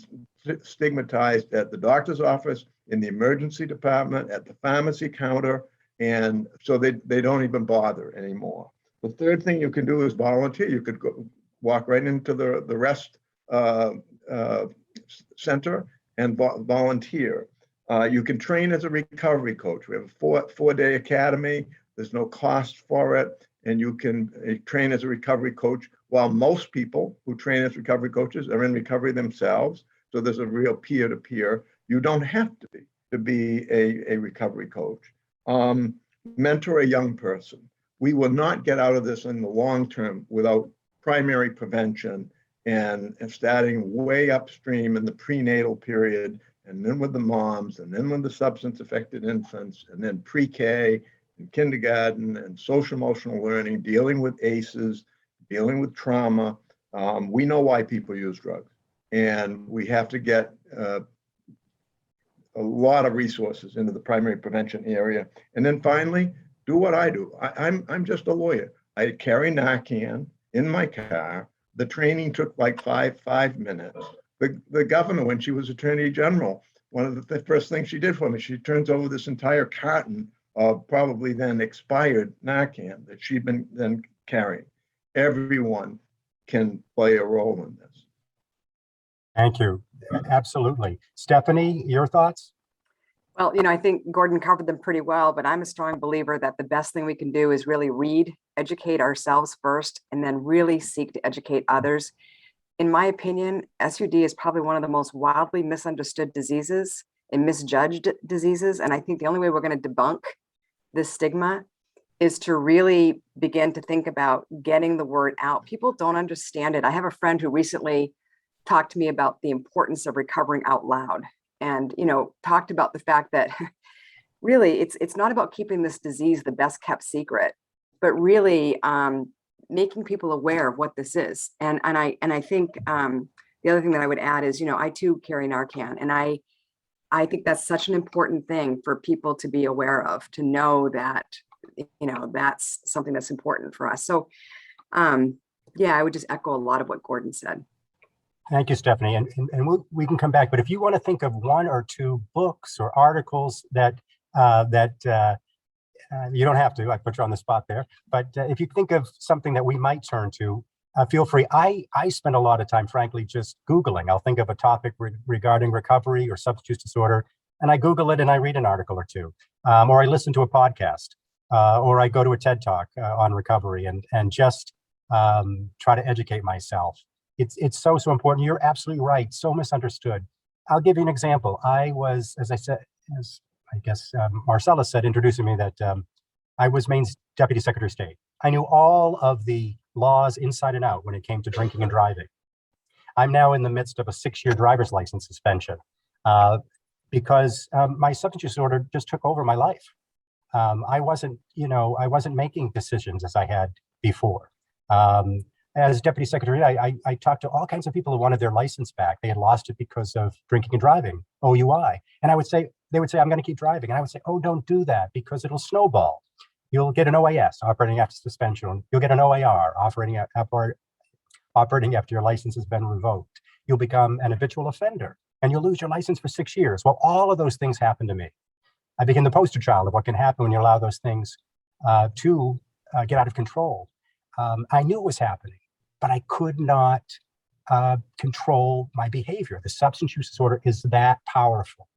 stigmatized at the doctor's office, in the emergency department, at the pharmacy counter, and so they don't even bother anymore. The third thing you can do is volunteer. You could walk right into the rest center and volunteer. You can train as a recovery coach. We have a 4-day academy. There's no cost for it. And you can train as a recovery coach, while most people who train as recovery coaches are in recovery themselves. So there's a real peer-to-peer. You don't have to be a recovery coach. Mentor a young person. We will not get out of this in the long term without primary prevention and starting way upstream in the prenatal period, and then with the moms, and then with the substance affected infants, and then pre-K and kindergarten and social emotional learning, dealing with ACEs, dealing with trauma. We know why people use drugs, and we have to get a lot of resources into the primary prevention area. And then finally, do what I do. I'm just a lawyer. I carry Narcan in my car. The training took like five minutes. The governor, when she was attorney general, one of the first things she did for me, she turns over this entire carton of probably then expired Narcan that she'd been then carrying. Everyone can play a role in this. Thank you. Absolutely. Stephanie, your thoughts? Well, I think Gordon covered them pretty well, but I'm a strong believer that the best thing we can do is really read, educate ourselves first, and then really seek to educate others. In my opinion, SUD is probably one of the most wildly misunderstood diseases and misjudged diseases. And I think the only way we're going to debunk this stigma is to really begin to think about getting the word out. People don't understand it. I have a friend who recently talked to me about the importance of recovering out loud, and talked about the fact that really it's not about keeping this disease the best kept secret, but really making people aware of what this is. And I think the other thing that I would add is, I too carry Narcan, and I think that's such an important thing for people to be aware of, to know that that's something that's important for us. So yeah, I would just echo a lot of what Gordon said. Thank you, Stephanie. And we can come back. But if you want to think of one or two books or articles that you don't have to, I put you on the spot there. But if you think of something that we might turn to, feel free. I spend a lot of time, frankly, just Googling. I'll think of a topic regarding recovery or substance use disorder, and I Google it and I read an article or two, or I listen to a podcast, or I go to a TED Talk on recovery and just try to educate myself. It's so important. You're absolutely right. So misunderstood. I'll give you an example. I was, as I guess Marcella said, introducing me, that I was Maine's Deputy Secretary of State. I knew all of the laws inside and out when it came to drinking and driving. I'm now in the midst of a 6-year driver's license suspension because my substance use disorder just took over my life. I wasn't making decisions as I had before. As Deputy Secretary, I talked to all kinds of people who wanted their license back. They had lost it because of drinking and driving, OUI. And they would say, I'm going to keep driving. And I would say, oh, don't do that because it'll snowball. You'll get an OAS, operating after suspension. You'll get an OAR, operating after your license has been revoked. You'll become an habitual offender and you'll lose your license for 6 years. Well, all of those things happened to me. I became the poster child of what can happen when you allow those things to get out of control. I knew it was happening, but I could not control my behavior. The substance use disorder is that powerful.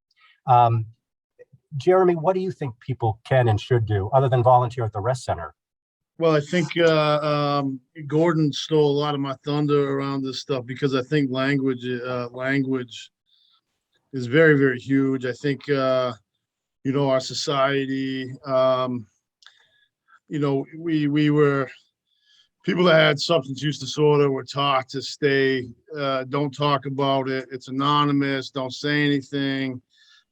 Jeremy, what do you think people can and should do other than volunteer at the rest center? Well, I think Gordon stole a lot of my thunder around this stuff because I think language is very, very huge. I think, our society, we were, people that had substance use disorder were taught to stay, don't talk about it. It's anonymous. Don't say anything.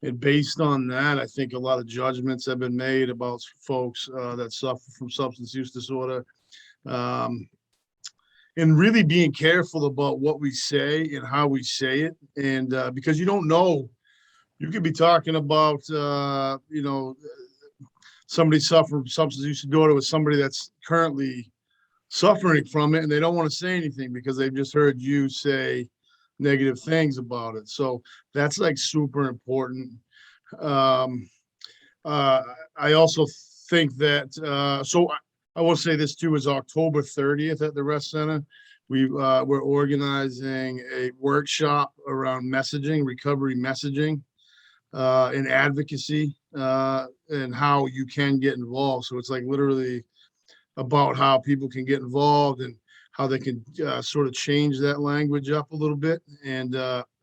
And based on that, I think a lot of judgments have been made about folks that suffer from substance use disorder. And really being careful about what we say and how we say it. And because you don't know, you could be talking about, somebody suffering from substance use disorder with somebody that's currently suffering from it, and they don't want to say anything because they've just heard you say negative things about it. So that's like super important. I also think that, so I will say this too, is October 30th at the Rest Center. We're organizing a workshop around messaging, recovery messaging, and advocacy, and how you can get involved. So it's like literally about how people can get involved and how they can sort of change that language up a little bit. And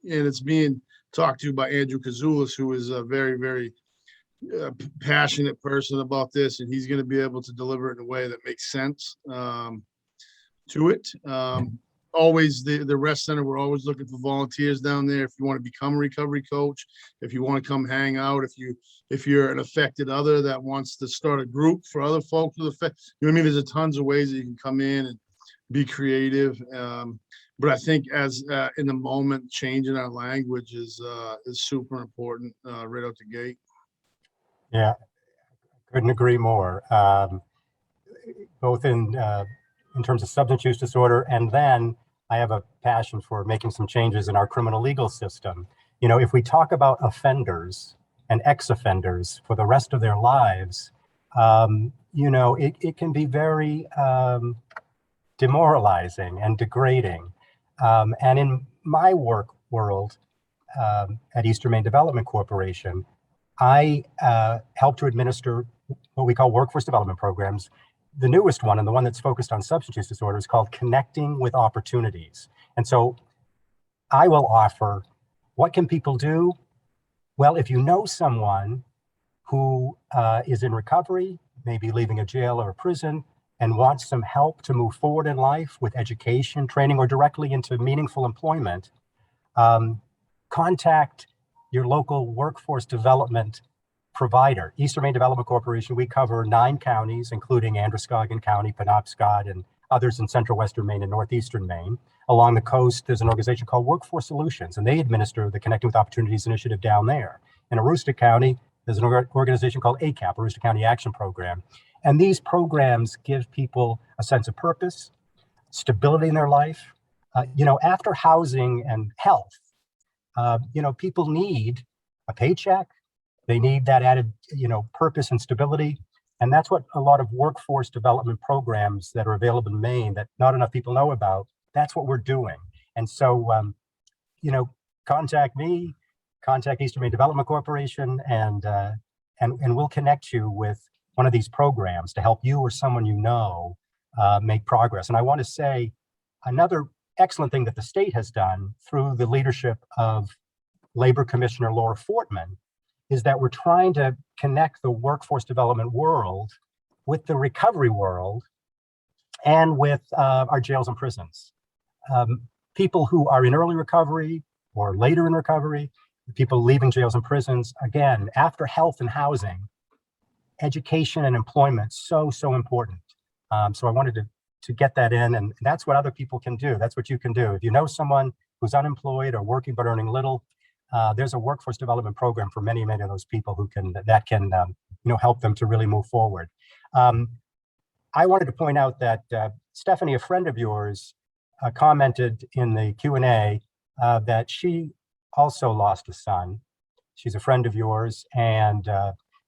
it's being talked to by Andrew Kazoulis, who is a very, very passionate person about this, and he's going to be able to deliver it in a way that makes sense to it. Always the Rest Center, we're always looking for volunteers down there. If you want to become a recovery coach, if you want to come hang out, if you're an affected other that wants to start a group for other folks with affect, there's tons of ways that you can come in and be creative. But I think as in the moment, changing our language is super important right out the gate. Yeah, Couldn't agree more. Both in terms of substance use disorder, and then I have a passion for making some changes in our criminal legal system. You know, if we talk about offenders and ex-offenders for the rest of their lives, you know, it can be very demoralizing and degrading. And in my work world at Eastern Maine Development Corporation, I help to administer what we call workforce development programs. The newest one, and the one that's focused on substance use disorder, is called Connecting with Opportunities. And so I will offer, what can people do? Well, if you know someone who is in recovery, maybe leaving a jail or a prison, and wants some help to move forward in life with education, training, or directly into meaningful employment, contact your local workforce development provider. Eastern Maine Development Corporation, we cover 9 counties, including Androscoggin County, Penobscot, and others in central western Maine and northeastern Maine. Along the coast, there's an organization called Workforce Solutions, and they administer the Connecting with Opportunities initiative down there. In Aroostook County, there's an organization called ACAP, Aroostook County Action Program. And these programs give people a sense of purpose, stability in their life. You know, after housing and health, you know, people need a paycheck. They need that added, you know, purpose and stability. And that's what a lot of workforce development programs that are available in Maine that not enough people know about, that's what we're doing. And so, you know, contact me, contact Eastern Maine Development Corporation, and we'll connect you with one of these programs to help you or someone you know make progress. And I want to say another excellent thing that the state has done through the leadership of Labor Commissioner Laura Fortman is that we're trying to connect the workforce development world with the recovery world and with our jails and prisons. People who are in early recovery or later in recovery, people leaving jails and prisons, again, after health and housing, education and employment, so important. So I wanted to get that in, and that's what other people can do. That's what you can do. If you know someone who's unemployed or working but earning little, there's a workforce development program for many of those people who can you know, help them to really move forward. I wanted to point out that Stephanie, a friend of yours, commented in the Q&A that she also lost a son. She's a friend of yours, and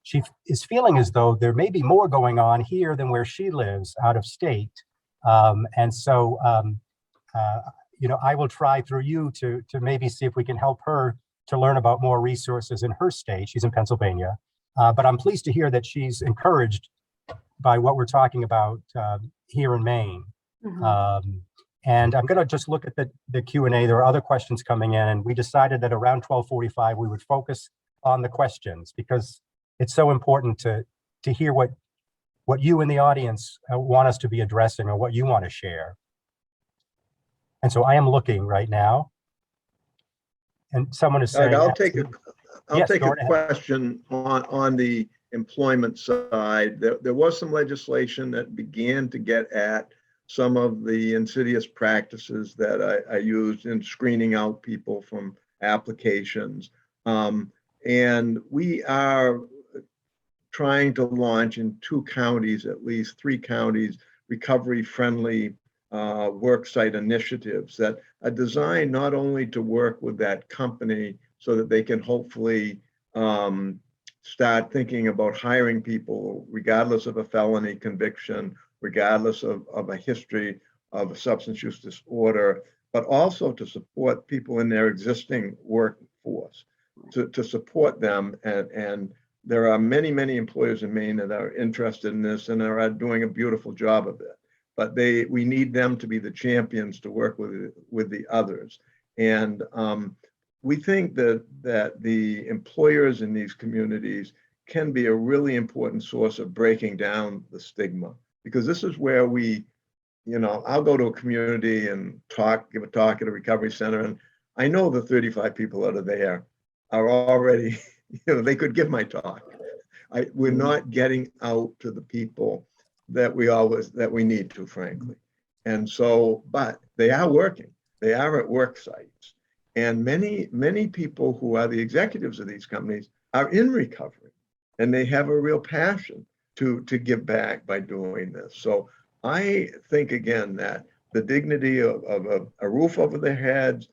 she is feeling as though there may be more going on here than where she lives out of state. And so, you know, I will try through you to maybe see if we can help her to learn about more resources in her state. She's in Pennsylvania, but I'm pleased to hear that she's encouraged by what we're talking about here in Maine. Mm-hmm. And I'm going to just look at the Q&A. There are other questions coming in, and we decided that around 12:45 we would focus on the questions because it's so important to hear what you in the audience want us to be addressing or what you want to share. And so I am looking right now, and someone is saying, I'll take a question on the employment side. There was some legislation that began to get at some of the insidious practices that I used in screening out people from applications. And we are trying to launch in 2 counties, at least 3 counties, recovery-friendly worksite initiatives that are designed not only to work with that company so that they can hopefully start thinking about hiring people regardless of a felony conviction, regardless of a history of a substance use disorder, but also to support people in their existing workforce, to support them. And there are many employers in Maine that are interested in this and are doing a beautiful job of it. But we need them to be the champions to work with the others. And we think that the employers in these communities can be a really important source of breaking down the stigma, because this is where I'll go to a community and give a talk at a recovery center, and I know the 35 people that are there are already, they could give my talk. We're not getting out to the people that we need to, frankly. And so, but they are working. They are at work sites. And many people who are the executives of these companies are in recovery. and they have a real passion to give back by doing this. So I think again that the dignity of a roof over their heads,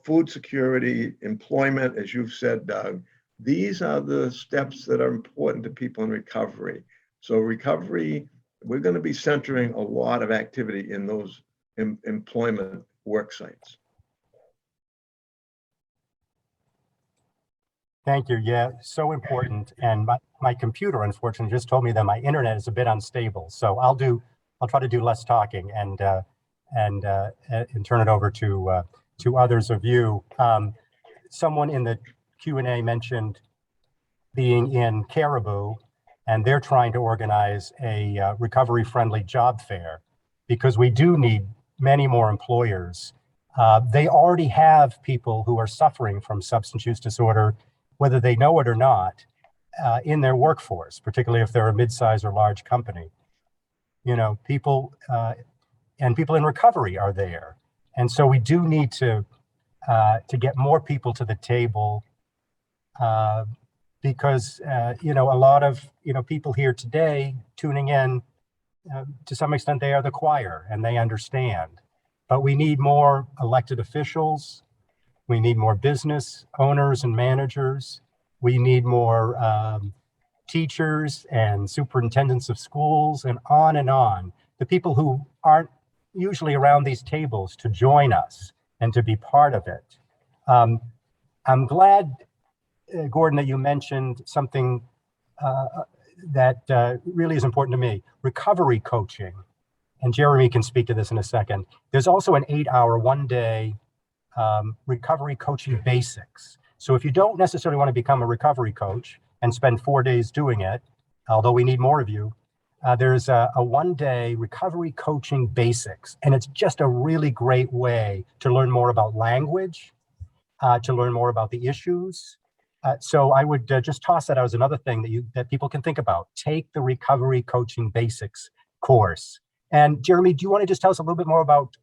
food security, employment, as you've said, Doug, these are the steps that are important to people in recovery. So recovery, we're going to be centering a lot of activity in those employment work sites. Thank you. Yeah, so important. And my computer, unfortunately, just told me that my internet is a bit unstable. So I'll try to do less talking and turn it over to others of you. Someone in the Q&A mentioned being in Caribou, and they're trying to organize a recovery-friendly job fair because we do need many more employers. They already have people who are suffering from substance use disorder, whether they know it or not, in their workforce, particularly if they're a mid-size or large company. People in recovery are there. And so we do need to get more people to the table because, a lot of, people here today tuning in, to some extent, they are the choir and they understand. But we need more elected officials. We need more business owners and managers. We need more teachers and superintendents of schools and on. The people who aren't usually around these tables to join us and to be part of it. I'm glad, Gordon, that you mentioned something that really is important to me, recovery coaching. And Jeremy can speak to this in a second. There's also an 8-hour, one-day recovery coaching basics. So if you don't necessarily want to become a recovery coach and spend 4 days doing it, although we need more of you, there's a one-day recovery coaching basics. And it's just a really great way to learn more about language, to learn more about the issues. So I would just toss that out as another thing that people can think about. Take the recovery coaching basics course. And Jeremy, do you want to just tell us a little bit more about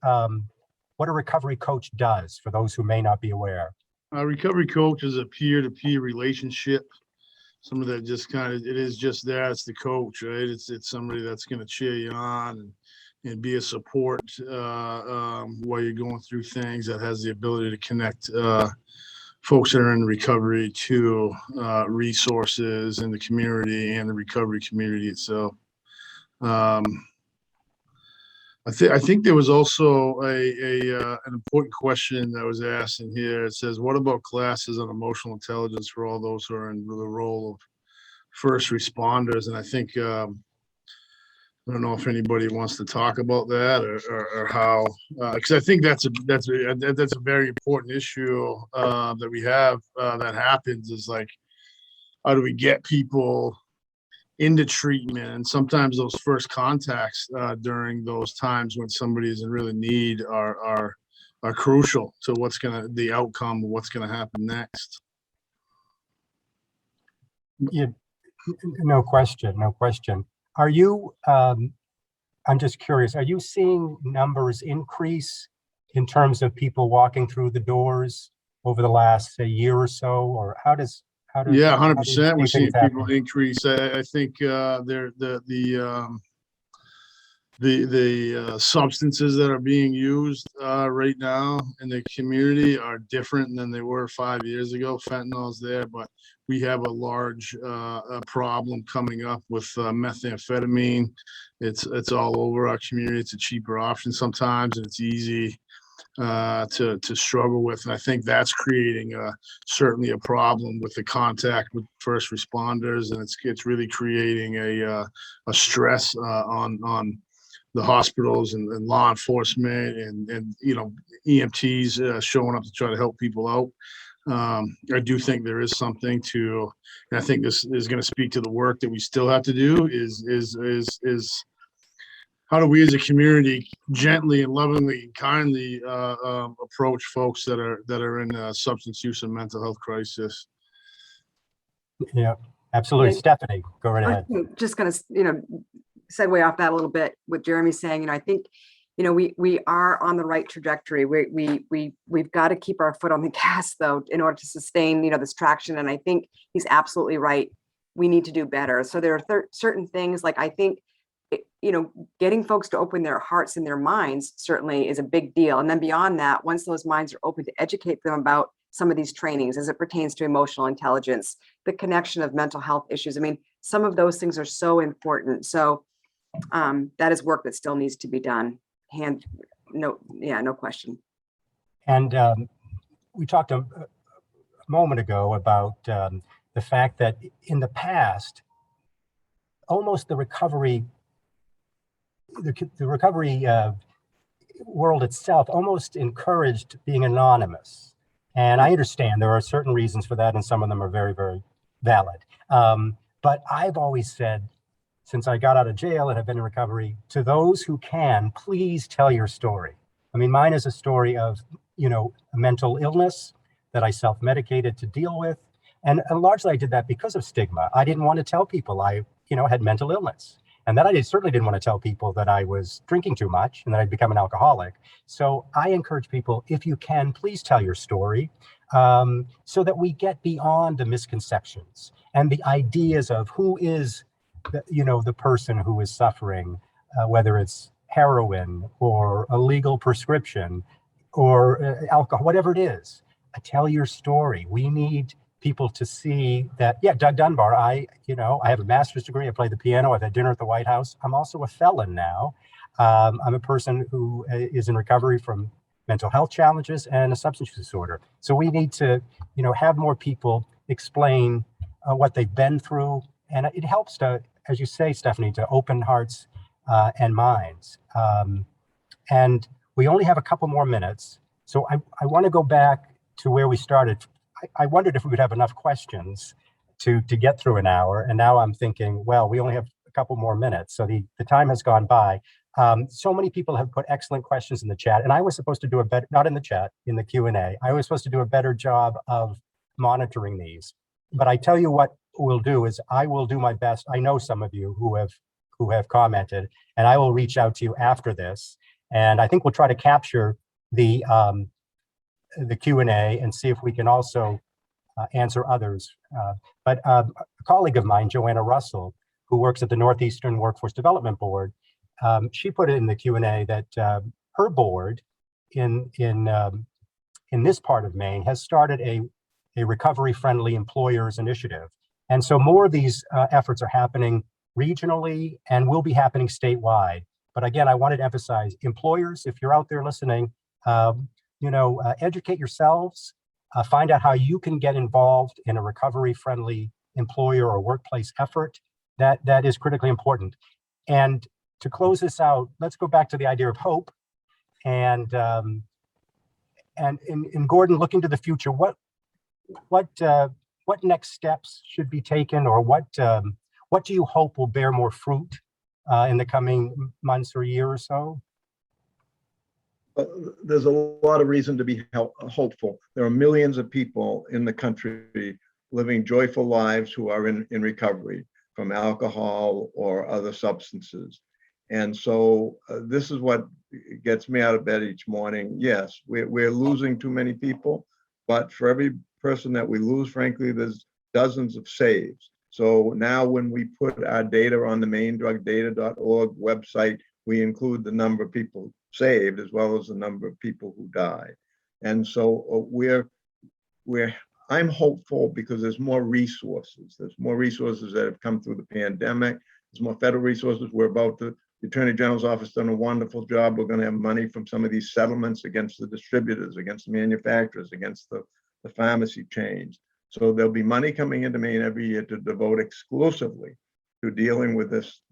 what a recovery coach does for those who may not be aware? A recovery coach is a peer-to-peer relationship. Somebody that just it is just that, it's the coach, right? It's somebody that's going to cheer you on and be a support while you're going through things, that has the ability to connect folks that are in recovery to resources in the community and the recovery community itself. I think there was also an important question that was asked in here. It says, what about classes on emotional intelligence for all those who are in the role of first responders? And I think, I don't know if anybody wants to talk about that or how, because I think that's a very important issue that we have that happens, is like, how do we get people into treatment? And sometimes those first contacts during those times when somebody is in really need are crucial to the outcome of what's gonna happen next. Yeah, no question. Are you, I'm just curious, are you seeing numbers increase in terms of people walking through the doors over the last, say, year or so? Or how does Yeah, 100%. We're seeing people increase. I think the substances that are being used right now in the community are different than they were 5 years ago. Fentanyl's there, but we have a large problem coming up with methamphetamine. It's all over our community. It's a cheaper option sometimes, and it's easy to struggle with. And I think that's creating certainly a problem with the contact with first responders, and it's really creating a stress on the hospitals and law enforcement and EMTs showing up to try to help people out. I do think there is something to, and I think this is going to speak to the work that we still have to do, is how do we as a community gently and lovingly and kindly approach folks that are in substance use and mental health crisis? Yeah, absolutely. Stephanie, go right ahead. I'm just going to, segue off that a little bit with Jeremy saying, I think, we are on the right trajectory. We've got to keep our foot on the gas though, in order to sustain, this traction. And I think he's absolutely right. we need to do better. So there are certain things, like I think, getting folks to open their hearts and their minds certainly is a big deal. And then beyond that, once those minds are open, to educate them about some of these trainings as it pertains to emotional intelligence, the connection of mental health issues. I mean, some of those things are so important. So that is work that still needs to be done. No question. And we talked a moment ago about the fact that in the past, almost the recovery world itself almost encouraged being anonymous. And I understand there are certain reasons for that, and some of them are very, very valid. But I've always said, since I got out of jail and have been in recovery, to those who can, please tell your story. I mean, mine is a story of, a mental illness that I self-medicated to deal with. And largely I did that because of stigma. I didn't want to tell people I, had mental illness. And then I certainly didn't want to tell people that I was drinking too much and that I'd become an alcoholic. So I encourage people, if you can, please tell your story, so that we get beyond the misconceptions and the ideas of who is, the person who is suffering, whether it's heroin or a legal prescription or alcohol, whatever it is. Tell your story. We need people to see that, Doug Dunbar, I have a master's degree, I play the piano, I've had dinner at the White House. I'm also a felon now. I'm a person who is in recovery from mental health challenges and a substance use disorder. So we need to, have more people explain what they've been through. And it helps to, as you say, Stephanie, to open hearts and minds. And we only have a couple more minutes. So I want to go back to where we started. I wondered if we would have enough questions to get through an hour. And now I'm thinking, well, we only have a couple more minutes. So the time has gone by. So many people have put excellent questions in the chat. And I was supposed to do a better, not in the chat, in the Q&A. I was supposed to do a better job of monitoring these. But I tell you what we'll do is I will do my best. I know some of you who have commented, and I will reach out to you after this. And I think we'll try to capture the Q&A and see if we can also answer others. But a colleague of mine, Joanna Russell, who works at the Northeastern Workforce Development Board, she put it in the Q&A that her board in this part of Maine has started a recovery-friendly employers initiative. And so more of these efforts are happening regionally and will be happening statewide. But again, I wanted to emphasize, employers, if you're out there listening, educate yourselves, find out how you can get involved in a recovery-friendly employer or workplace effort. That is critically important. And to close this out, let's go back to the idea of hope. And in Gordon, looking to the future, what next steps should be taken, or what do you hope will bear more fruit in the coming months or year or so? There's a lot of reason to be hopeful. There are millions of people in the country living joyful lives who are in recovery from alcohol or other substances. And so this is what gets me out of bed each morning. Yes, we're losing too many people, but for every person that we lose, frankly, there's dozens of saves. So now when we put our data on the MaineDrugData.org website, we include the number of people saved as well as the number of people who died. And so I'm hopeful because there's more resources. There's more resources that have come through the pandemic. There's more federal resources. The Attorney General's office done a wonderful job. We're going to have money from some of these settlements against the distributors, against the manufacturers, against the pharmacy chains. So there'll be money coming into Maine every year to devote exclusively to dealing with this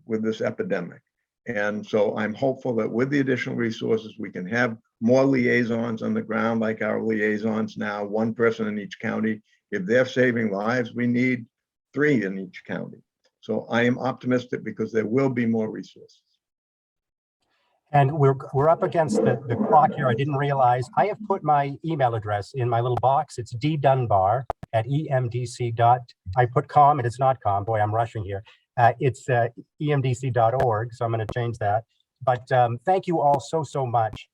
epidemic. And so I'm hopeful that with the additional resources, we can have more liaisons on the ground, like our liaisons now, one person in each county. If they're saving lives, we need 3 in each county. So I am optimistic because there will be more resources. And we're up against the clock here. I didn't realize I have put my email address in my little box. It's ddunbar@emdc. I put com and it's not com. Boy, I'm rushing here. It's emdc.org, so I'm going to change that. But thank you all so much.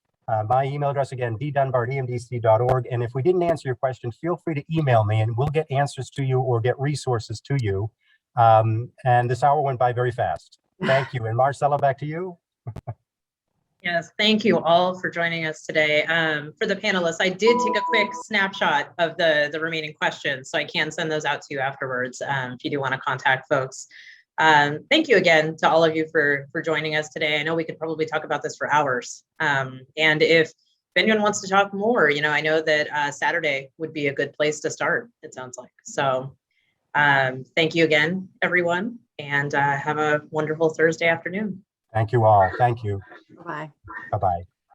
My email address again, ddunbar@emdc.org. And if we didn't answer your question, feel free to email me and we'll get answers to you or get resources to you. And this hour went by very fast. Thank you. And Marcella, back to you. Yes, thank you all for joining us today. For the panelists, I did take a quick snapshot of the remaining questions, so I can send those out to you afterwards if you do want to contact folks. Thank you again to all of you for joining us today. I know we could probably talk about this for hours. And if anyone wants to talk more, I know that Saturday would be a good place to start, it sounds like. So thank you again, everyone, and have a wonderful Thursday afternoon. Thank you all. Thank you. Bye. Bye-bye.